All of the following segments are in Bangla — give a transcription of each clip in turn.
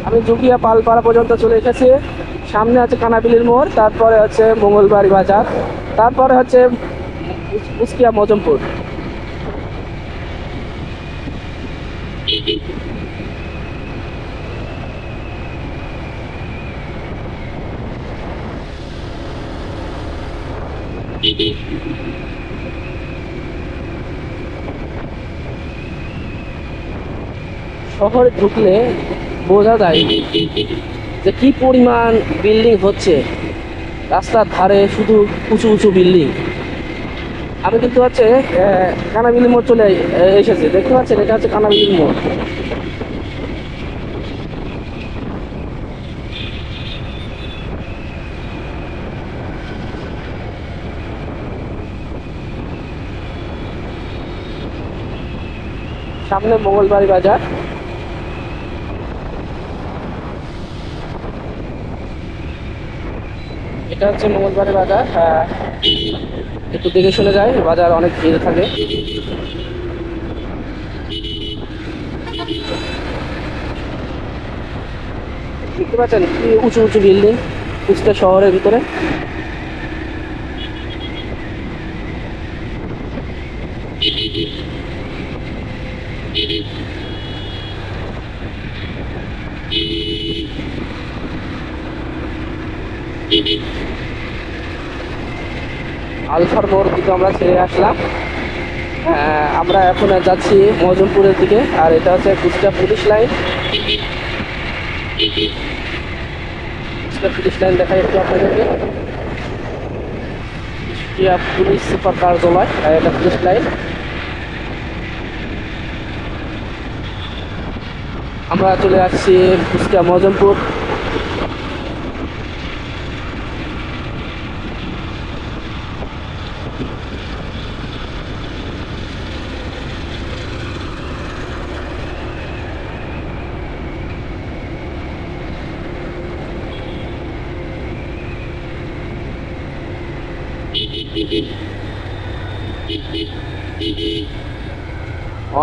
আমি জুকিয়া পালপাড়া পর্যন্ত চলে এসেছি। সামনে আছে কানাবিলির মোড়, তারপরে হচ্ছে মঙ্গলবাড়ি বাজার, তারপরে হচ্ছে উস্কিয়া মজমপুর। শহরে ঢুকলে বোঝা যায় যে কি পরিমাণ বিল্ডিং হচ্ছে। রাস্তার ধারে শুধু উঁচু উঁচু বিল্ডিং। আমি কিন্তু হচ্ছে কানাবিলি মোড় চলে এসেছি, দেখতে পাচ্ছেন এটা হচ্ছে কানাবিলি মোড়। সামনে মঙ্গলবাড়ি বাজার। এটা হচ্ছে মঙ্গলবাড়ি বাজার। একটু দেখে শুনে যায়, বাজার অনেক ভিড় থাকে। দেখতে পাচ্ছেন কি উঁচু উঁচু বিল্ডিং কুষ্টিয়া শহরের ভিতরে। আলফার মোড় কিন্তু আমরা ছেড়ে আসলাম। আমরা এখন যাচ্ছি মজমপুরের দিকে, আর এটা হচ্ছে Kushtia police line. Kushtia police line দেখাই একটু আপনাদেরকে। কুষ্টিয়া পুলিশ সুপার কার্যালয়, এটা পুলিশ লাইন। আমরা চলে আসছি কুষ্টিয়া মজমপুর।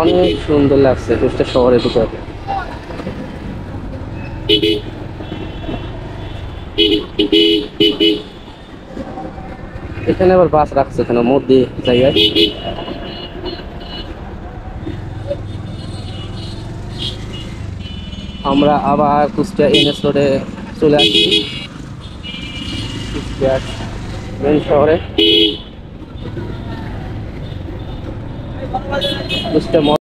অনেক সুন্দর লাগছে কুষ্টিয়া শহরের ভিতরে। এখানে আবার বাস রাখছে এখানে মোড় দিয়ে জায়গায়। আমরা আবার কুষ্টিয়া এনএস রোডে চলে আসছি, কুষ্টিয়া মেন শহরে। কুষ্টিয়া